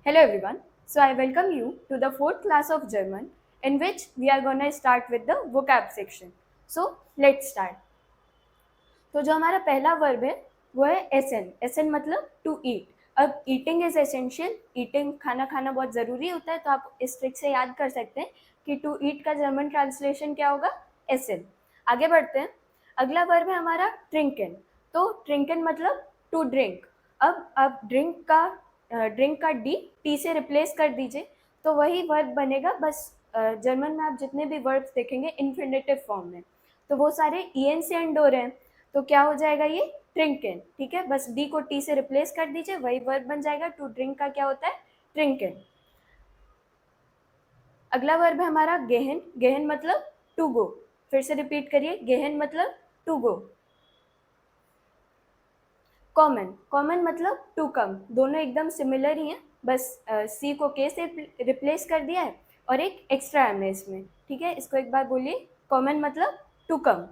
Hello everyone. So I welcome you to the fourth class of German in which we are going to start with the vocab section. So let's start. तो जो हमारा पहला verb है वो है एसन. एसन मतलब to eat. अब eating is essential. Eating खाना खाना बहुत ज़रूरी होता है, तो आप इस ट्रिक से याद कर सकते हैं कि टू ईट का जर्मन ट्रांसलेशन क्या होगा, एसन. आगे बढ़ते हैं. अगला वर्ब है हमारा ट्रिंकन. तो ट्रिंकन मतलब टू ड्रिंक. अब आप ड्रिंक का डी टी से रिप्लेस कर दीजिए तो वही वर्ब बनेगा, बस जर्मन में आप जितने भी वर्ब्स देखेंगे इन्फिनेटिव फॉर्म में, तो वो सारे ईएन से एंड हो रहे हैं. तो क्या हो जाएगा ये ट्रिंकन. ठीक है, बस डी को टी से रिप्लेस कर दीजिए, वही वर्ब बन जाएगा. टू ड्रिंक का क्या होता है, ट्रिंकन. अगला वर्ब है हमारा गेहन. गेहन मतलब टू गो. फिर से रिपीट करिए, गेहन मतलब टू गो. कॉमन. कॉमन मतलब टू कम. दोनों एकदम सिमिलर ही हैं, बस सी को के से रिप्लेस कर दिया है और एक एक्स्ट्रा एम है इसमें. ठीक है, इसको एक बार बोलिए. कॉमन मतलब टू कम.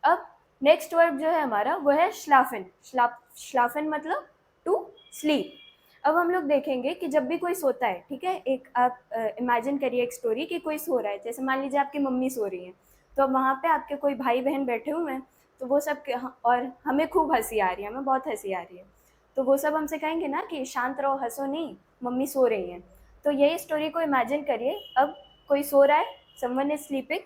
अब नेक्स्ट वर्ब जो है हमारा वो है श्लाफन. श्लाफन मतलब टू स्लीप. अब हम लोग देखेंगे कि जब भी कोई सोता है, ठीक है, एक आप इमेजिन करिए एक स्टोरी कि कोई सो रहा है. जैसे मान लीजिए आपकी मम्मी सो रही है, तो अब वहाँ पे आपके कोई भाई बहन बैठे हुए हैं, तो वो सब और हमें खूब हंसी आ रही है, हमें बहुत हंसी आ रही है, तो वो सब हमसे कहेंगे ना कि शांत रहो, हंसो नहीं, मम्मी सो रही हैं. तो यही स्टोरी को इमेजिन करिए. अब कोई सो रहा है, समवन इज स्लीपिंग,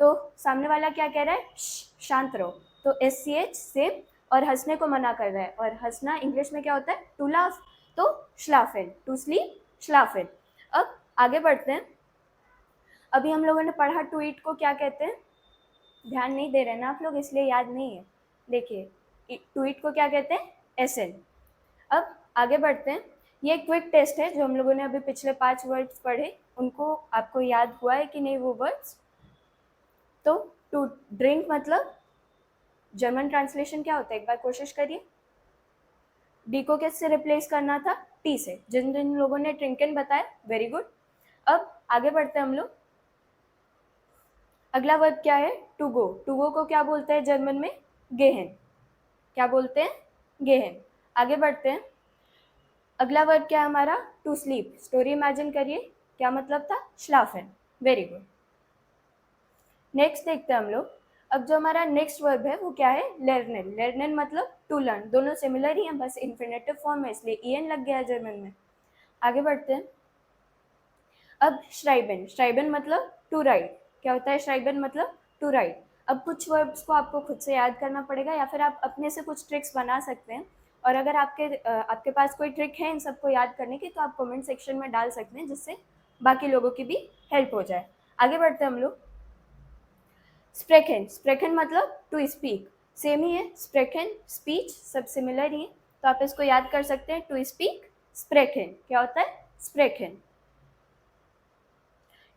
तो सामने वाला क्या कह रहा है, शांत रहो. तो एस सी एच सेम, और हंसने को मना कर रहा है, और हंसना इंग्लिश में क्या होता है, टू लाफ. तो श्लाफेन, टू स्लीप, श्लाफेन. अब आगे बढ़ते हैं. अभी हम लोगों ने पढ़ा टू ईट को क्या कहते हैं, ध्यान नहीं दे रहे ना आप लोग, इसलिए याद नहीं है. देखिए टू ईट को क्या कहते हैं, एसन. अब आगे बढ़ते हैं. ये क्विक टेस्ट है, जो हम लोगों ने अभी पिछले 5 वर्ड्स पढ़े उनको आपको याद हुआ है कि नहीं वो वर्ड्स. तो टू ड्रिंक मतलब जर्मन ट्रांसलेशन क्या होता है, एक बार कोशिश करिए. डी को किससे रिप्लेस करना था, टी से. जिन जिन लोगों ने ट्रिंकन बताया, वेरी गुड. अब आगे बढ़ते हैं हम लोग. अगला वर्ब क्या है, टू गो. टू गो को क्या बोलते हैं जर्मन में, गेहन. क्या बोलते हैं, गेहन. आगे बढ़ते हैं. अगला वर्ब क्या है हमारा, टू स्लीप. स्टोरी इमेजिन करिए, क्या मतलब था, श्लाफन. Very good. नेक्स्ट देखते हैं हम लोग. अब जो हमारा नेक्स्ट वर्ब है वो क्या है, लर्नन. लर्नन मतलब टू लर्न. दोनों सिमिलर ही हैं, बस इन्फिनेटिव फॉर्म है इसलिए ईएन लग गया है जर्मन में. आगे बढ़ते हैं. अब श्राइबन. श्राइबन मतलब टू राइट. क्या होता है श्राइबन मतलब टू राइट. अब कुछ वर्ब्स को आपको खुद से याद करना पड़ेगा, या फिर आप अपने से कुछ ट्रिक्स बना सकते हैं. और अगर आपके पास कोई ट्रिक है इन सबको याद करने की, तो आप कमेंट सेक्शन में डाल सकते हैं, जिससे बाकी लोगों की भी हेल्प हो जाए. आगे बढ़ते हैं हम लोग. स्प्रेकन. स्प्रेकन मतलब टू स्पीक. सेम ही है, स्प्रेकन स्पीच सब सिमिलर ही है, तो आप इसको याद कर सकते हैं. टू स्पीक, स्प्रेकन. क्या होता है, स्प्रेकन.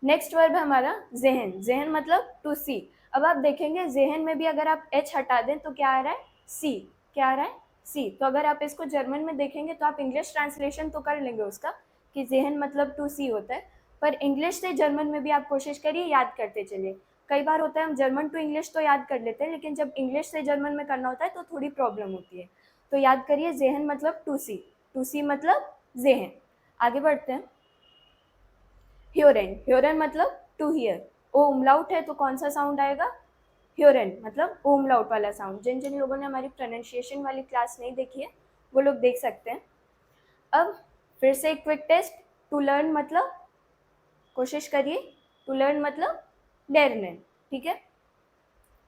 नेक्स्ट वर्ब है हमारा जेहन. जेहन मतलब टू सी. अब आप देखेंगे जेहन में भी अगर आप एच हटा दें तो क्या आ रहा है, सी. क्या आ रहा है, सी. तो अगर आप इसको जर्मन में देखेंगे तो आप इंग्लिश ट्रांसलेशन तो कर लेंगे उसका कि जेहन मतलब टू सी होता है, पर इंग्लिश से जर्मन में भी आप कोशिश करिए, याद करते चलिए. कई बार होता है हम जर्मन टू इंग्लिश तो याद कर लेते हैं, लेकिन जब इंग्लिश से जर्मन में करना होता है तो थोड़ी प्रॉब्लम होती है. तो याद करिए, जेहन मतलब टू सी. टू सी मतलब जेहन. आगे बढ़ते हैं. ह्योरेन. ह्योरेन मतलब टू हियर. ओ उमलाउट है तो कौन सा साउंड आएगा, ह्योरेन मतलब ओ उमलाउट वाला साउंड. जिन जिन लोगों ने हमारी प्रोनाउंसिएशन वाली क्लास नहीं देखी है वो लोग देख सकते हैं. अब फिर से एक क्विक टेस्ट. टू लर्न मतलब, कोशिश करिए, टू लर्न मतलब लर्नन. ठीक है,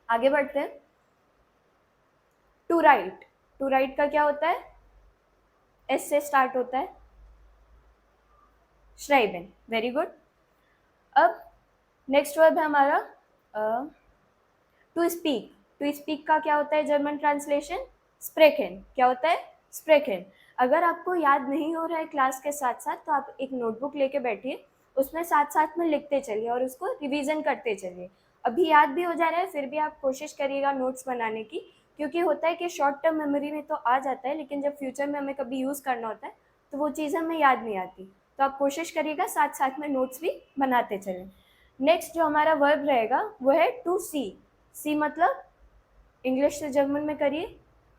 आगे बढ़ते हैं. To right. टू राइट का क्या होता है, एस से स्टार्ट होता है, श्राइबन. Very good. अब नेक्स्ट वर्ब है हमारा टू स्पीक. टू स्पीक का क्या होता है जर्मन ट्रांसलेशन, स्प्रेकन. क्या होता है, स्प्रेकन. अगर आपको याद नहीं हो रहा है क्लास के साथ साथ, तो आप एक नोटबुक लेके बैठिए, उसमें साथ साथ में लिखते चलिए और उसको रिवीजन करते चलिए. अभी याद भी हो जा रहा है, फिर भी आप कोशिश करिएगा नोट्स बनाने की, क्योंकि होता है कि शॉर्ट टर्म मेमोरी में तो आ जाता है, लेकिन जब फ्यूचर में हमें कभी यूज़ करना होता है तो वो चीज़ हमें याद नहीं आती. तो आप कोशिश करिएगा साथ साथ में नोट्स भी बनाते चलें. नेक्स्ट जो हमारा वर्ब रहेगा वो है टू सी. सी मतलब इंग्लिश से जर्मन में करिए,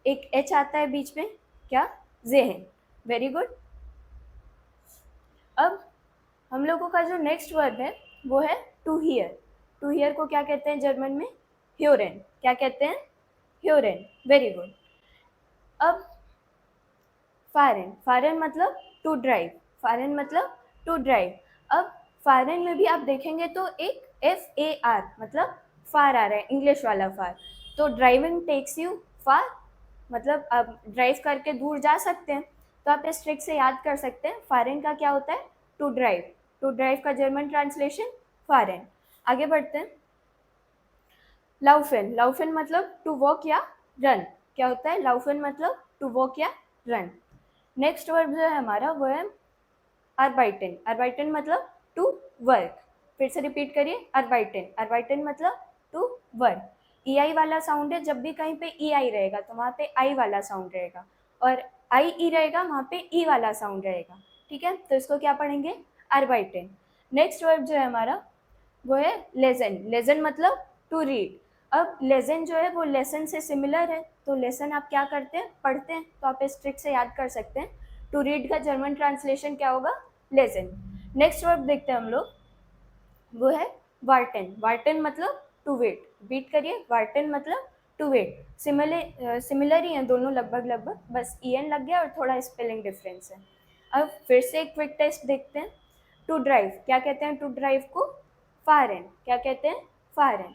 एक एच आता है बीच में, क्या, जेहन. Very good. हम लोगों का जो नेक्स्ट वर्ब है वो है टू हियर। टू हियर को क्या कहते हैं जर्मन में? ह्योरेन। क्या कहते हैं? ह्योरेन। Very good. अब फारेन। फारेन मतलब टू ड्राइव। फारेन मतलब टू ड्राइव। अब फारेन में भी आप देखेंगे तो एक FAR मतलब फार आ रहा है, इंग्लिश वाला फार। तो ड्राइविंग टेक्स यू फार, मतलब आप ड्राइव करके दूर जा सकते हैं। तो आप इस ट्रिक से याद कर सकते हैं फारेन का क्या होता है? To drive. टू ड्राइव का जर्मन ट्रांसलेशन फारेन। आगे बढ़ते हैं। लाउफेन। लाउफेन मतलब टू वॉक या रन। क्या होता है? लाउफेन मतलब टू वॉक या रन। नेक्स्ट वर्ब जो है हमारा वो है अर्बाइटन। अर्बाइटन मतलब टू वर्क। फिर से रिपीट करिए, अर्बाइटन। अर्बाइटन मतलब टू वर्क। EI वाला साउंड है, जब भी कहीं पे EI रहेगा तो वहाँ पे I वाला साउंड रहेगा, और IE रहेगा वहाँ पे E वाला साउंड रहेगा। ठीक है, तो इसको क्या पढ़ेंगे? अर्बाइटन। नेक्स्ट वर्ब जो है हमारा वो है लेसन। लेसन मतलब टू रीड। अब लेसन जो है वो लेसन से सिमिलर है, तो लेसन आप क्या करते हैं? पढ़ते हैं। तो आप इस ट्रिक से याद कर सकते हैं टू रीड का जर्मन ट्रांसलेशन क्या होगा? लेसन। नेक्स्ट वर्ब देखते हैं हम लोग, वो है वार्टन। वार्टन मतलब टू वेट। बीट करिए, वार्टन मतलब टू वेट। सिमिलर ही हैं दोनों, लगभग लगभग, बस EN लग गया और थोड़ा स्पेलिंग डिफरेंस है। अब फिर से एक क्विक टेस्ट देखते हैं। टू ड्राइव, क्या कहते हैं टू ड्राइव को? फारेन। क्या कहते हैं? फारेन।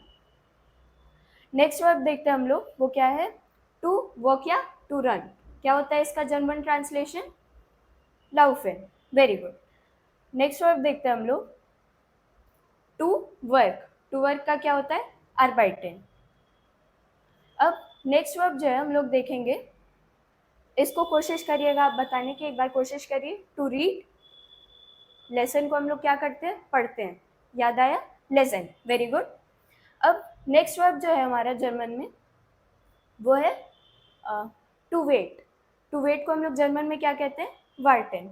नेक्स्ट वर्ब देखते हैं हम लोग, वो क्या है? टू वॉक या टू रन। क्या होता है इसका जर्मन ट्रांसलेशन? लाउफेन। Very good. नेक्स्ट वर्ब देखते हैं हम लोग, टू वर्क। टू वर्क का क्या होता है? अर्बाइटन। अब नेक्स्ट वर्ब जो है हम लोग देखेंगे, इसको कोशिश करिएगा आप बताने की, एक बार कोशिश करिए। To read. लेसन को हम लोग क्या करते हैं? पढ़ते हैं। याद आया? लेसन। Very good. अब नेक्स्ट वर्ब जो है हमारा जर्मन में वो है टू वेट। टू वेट को हम लोग जर्मन में क्या कहते हैं? वार्टन।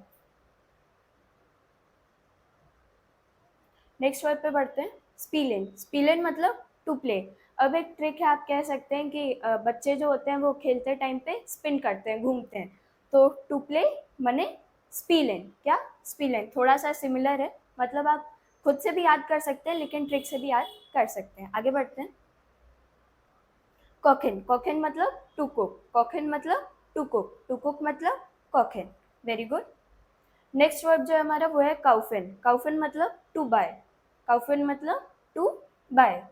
नेक्स्ट वर्ड पे बढ़ते हैं, स्पीलिन। स्पीलिन मतलब टू प्ले। अब एक ट्रिक है, आप कह सकते हैं कि बच्चे जो होते हैं वो खेलते टाइम पे स्पिन करते हैं, घूमते हैं। तो टू प्ले मने स्पीलिन। क्या? स्पीलिन। थोड़ा सा सिमिलर है, मतलब आप खुद से भी याद कर सकते हैं लेकिन ट्रिक से भी याद कर सकते हैं। आगे बढ़ते हैं। कॉखिन। कॉखिन मतलब टू कुक। कॉखिन मतलब टू कुक। टू कुक मतलब कॉखिन। Very good. नेक्स्ट वर्ब जो है हमारा वो है काउफिन। काउफिन मतलब टू बाय। काउफिन मतलब टू बाय।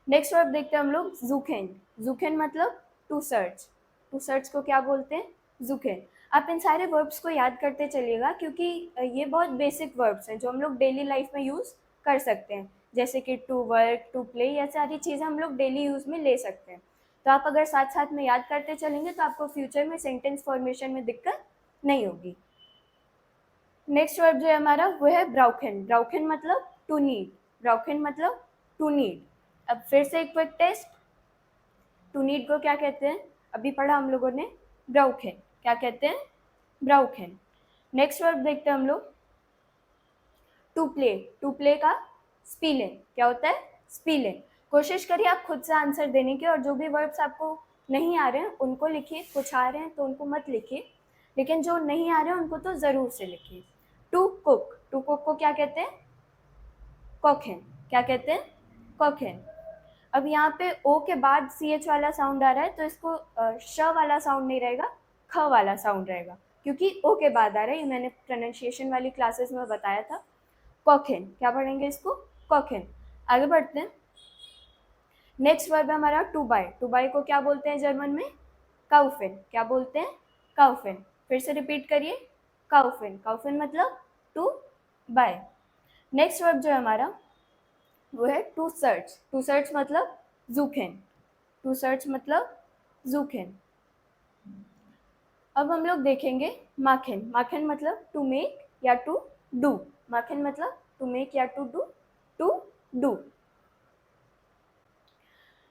नेक्स्ट वर्ब देखते हैं हम लोग, जूखेन। जूखेन मतलब टू सर्च। टू सर्च को क्या बोलते हैं? जूखेन। आप इन सारे वर्ब्स को याद करते चलिएगा, क्योंकि ये बहुत बेसिक वर्ब्स हैं जो हम लोग डेली लाइफ में यूज़ कर सकते हैं, जैसे कि टू वर्क, टू प्ले, ये सारी चीज़ें हम लोग डेली यूज़ में ले सकते हैं। तो आप अगर साथ साथ में याद करते चलेंगे तो आपको फ्यूचर में सेंटेंस फॉर्मेशन में दिक्कत नहीं होगी। नेक्स्ट वर्ब जो है हमारा वो है ब्राउखेन। ब्राउखेन मतलब टू नीड। ब्राउखेन मतलब टू नीड। अब फिर से एक क्विक टेस्ट, टू नीड को क्या कहते हैं? अभी पढ़ा हम लोगों ने, ब्राउखेन। क्या कहते हैं? ब्राउखेन। नेक्स्ट वर्ब देखते हैं हम लोग, टू प्ले। टू प्ले का स्पीलिंग क्या होता है? स्पीलिंग। कोशिश करिए आप खुद से आंसर देने की, और जो भी वर्ब्स आपको नहीं आ रहे हैं उनको लिखिए, कुछ आ रहे हैं तो उनको मत लिखिए, लेकिन जो नहीं आ रहे हैं उनको तो ज़रूर से लिखिए। To cook. टू कुक को क्या कहते हैं? कॉखिन। क्या कहते हैं? कॉखिन। अब यहाँ पे ओ के बाद CH वाला साउंड आ रहा है, तो इसको श वाला साउंड नहीं रहेगा, ख वाला साउंड रहेगा, क्योंकि ओ के बाद आ रहा है। ये मैंने प्रोनाउंसिएशन वाली क्लासेस में बताया था। कॉखिन। क्या पढ़ेंगे इसको? कॉखिन। आगे बढ़ते हैं। नेक्स्ट वर्ब है हमारा टू बाय। टू बाय को क्या बोलते हैं जर्मन में? काउफिन। क्या बोलते हैं? काउफिन। फिर से रिपीट करिए, काउफिन। काउफिन मतलब टू बाय। नेक्स्ट वर्ब जो है हमारा वो है टू सर्च। टू सर्च मतलब जूखेन। टू सर्च मतलब जूखेन। अब हम लोग देखेंगे माखन। माखन मतलब टू मेक या टू डू। माखन मतलब टू मेक या to do, to do.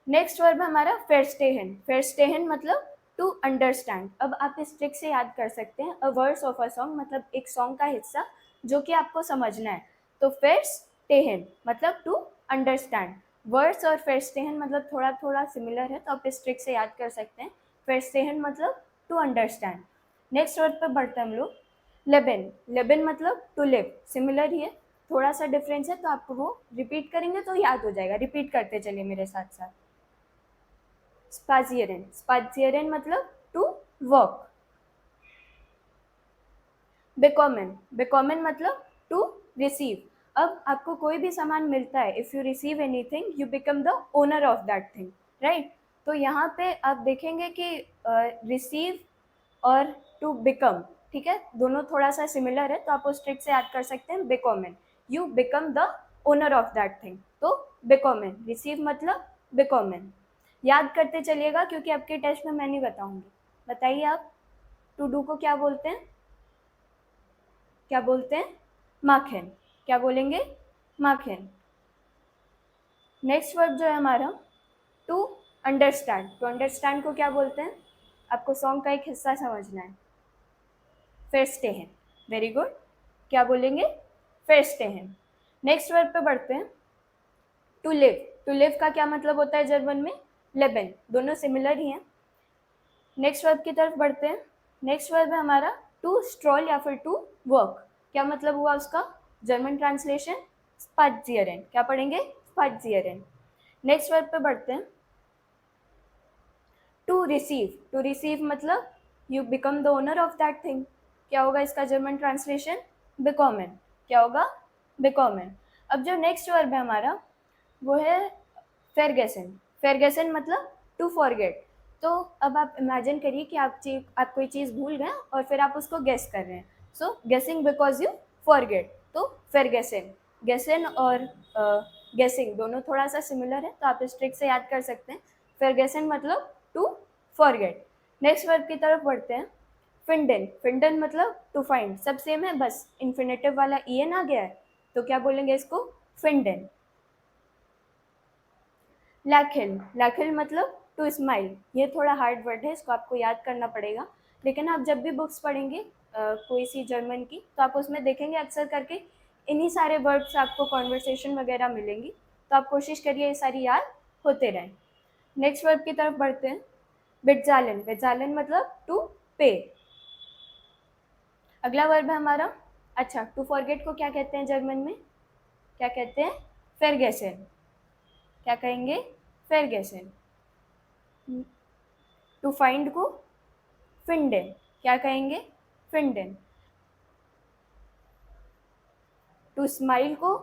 Next verb हमारा फेरस्टेहन। फेरस्टेहन मतलब टू अंडरस्टैंड। अब आप इस ट्रिक से याद कर सकते हैं, अ वर्स ऑफ अ सॉन्ग मतलब एक सॉन्ग का हिस्सा जो कि आपको समझना है। तो फेरस्टेहन मतलब टू अंडरस्टैंड। वर्स और फेरस्टेहन मतलब थोड़ा थोड़ा सिमिलर है, तो आप इस ट्रिक से याद कर सकते हैं। फेरस्टेहन मतलब टू अंडरस्टैंड। नेक्स्ट वर्ड पर बढ़ते हैं हम लोग, लेबन, लेबन मतलब टू लिव, सिमिलर ही है, थोड़ा सा डिफरेंस है, तो आपको वो रिपीट करेंगे तो याद हो जाएगा, रिपीट करते चलिए मेरे साथ साथ। स्पाजियरन, स्पाजियरन मतलब टू वर्क। बेकॉमन, बेकॉमन मतलब टू रिसीव। अब आपको कोई भी सामान मिलता है, if you receive anything you become the owner of that thing, right. तो यहाँ पे आप देखेंगे कि रिसीव और टू बिकम, ठीक है, दोनों थोड़ा सा सिमिलर है, तो आप उस ट्रिक से याद कर सकते हैं बेकॉमन, you become the owner of that thing, तो बेकॉमन, रिसीव मतलब बेकॉमन। याद करते चलिएगा क्योंकि आपके टेस्ट में मैं नहीं बताऊंगी। बताइए आप, टू डू को क्या बोलते हैं? क्या बोलते हैं? माखन। क्या बोलेंगे? माखन। नेक्स्ट वर्ब जो है हमारा टू अंडरस्टैंड, टू अंडरस्टैंड को क्या बोलते हैं? आपको सॉन्ग का एक हिस्सा समझना है। फेस्टेहन, वेरी गुड। क्या बोलेंगे? फेस्टेहन। नेक्स्ट वर्ब पे बढ़ते हैं, टू लिव, टू लिव का क्या मतलब होता है जर्मन में? लेबन, दोनों सिमिलर ही हैं। नेक्स्ट वर्ब की तरफ बढ़ते हैं। नेक्स्ट वर्ब है हमारा टू स्ट्रॉल या फिर टू वर्क। क्या मतलब हुआ उसका? जर्मन ट्रांसलेशन स्पाजियरन। क्या पढ़ेंगे? स्पाजियरन। नेक्स्ट वर्ब पे बढ़ते हैं, टू रिसीव, टू रिसीव मतलब you become the owner of that thing. क्या होगा इसका जर्मन ट्रांसलेशन? बिकॉमन। क्या होगा? बिकॉमन। अब जो नेक्स्ट वर्ब है हमारा वो है फेरगेसन, फेरगेसन मतलब टू फॉरगेट। तो अब आप इमेजिन करिए कि आप कोई चीज़ भूल गए और फिर आप उसको गेस कर रहे हैं, सो गेसिंग बिकॉज यू फॉरगेट, तो फेरगेसन। गेसन और गेसिंग दोनों थोड़ा सा सिमिलर है, तो आप इस ट्रिक से याद कर सकते हैं, फेरगेसन मतलब टू फॉरगेट। नेक्स्ट वर्ब की तरफ बढ़ते हैं, फिंडन, फिंडन मतलब टू फाइंड, सब सेम है, बस इन्फिनेटिव वाला ईएन आ गया है, तो क्या बोलेंगे इसको? फिंडन। लैखिल, लैखिल मतलब टू स्माइल, ये थोड़ा हार्ड वर्ड है, इसको आपको याद करना पड़ेगा, लेकिन आप जब भी बुक्स पढ़ेंगे कोई सी जर्मन की, तो आप उसमें देखेंगे अक्सर करके इन्हीं सारे वर्ड्स आपको कॉन्वर्सेशन वगैरह मिलेंगी, तो आप कोशिश करिए ये सारी याद होते रहें। नेक्स्ट वर्ब की तरफ बढ़ते हैं, बेटजालन, बेटजालन मतलब टू पे। अगला वर्ब है हमारा, अच्छा, टू फॉरगेट को क्या कहते हैं जर्मन में? क्या कहते हैं? फेरगेसन। क्या कहेंगे? फेरगेसन। टू फाइंड को फिंडन। क्या कहेंगे? फिंडन। टू स्माइल को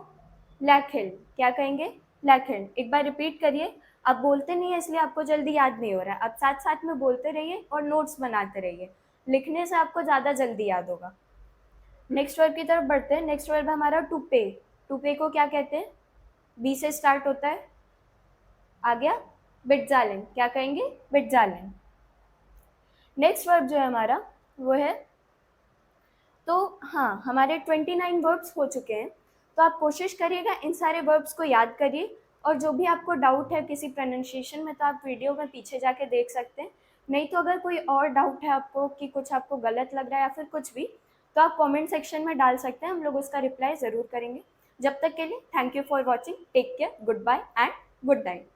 लैखिल। क्या कहेंगे? लैखिल। एक बार रिपीट करिए, आप बोलते नहीं है इसलिए आपको जल्दी याद नहीं हो रहा है, आप साथ साथ में बोलते रहिए और नोट्स बनाते रहिए, लिखने से आपको ज़्यादा जल्दी याद होगा। नेक्स्ट वर्ब की तरफ बढ़ते हैं। नेक्स्ट वर्ब हमारा टू पे, टू पे को क्या कहते हैं? बी से स्टार्ट होता है, आ गया बिटजालन। क्या कहेंगे? बिटजालन। नेक्स्ट वर्ब जो है हमारा वो है, तो हाँ, हमारे 29 वर्ब्स हो चुके हैं, तो आप कोशिश करिएगा इन सारे वर्ब्स को याद करिए, और जो भी आपको डाउट है किसी प्रोनाउंसिएशन में तो आप वीडियो में पीछे जाके देख सकते हैं, नहीं तो अगर कोई और डाउट है आपको कि कुछ आपको गलत लग रहा है या फिर कुछ भी, तो आप कमेंट सेक्शन में डाल सकते हैं, हम लोग उसका रिप्लाई ज़रूर करेंगे। जब तक के लिए thank you for watching, take care, goodbye and good night.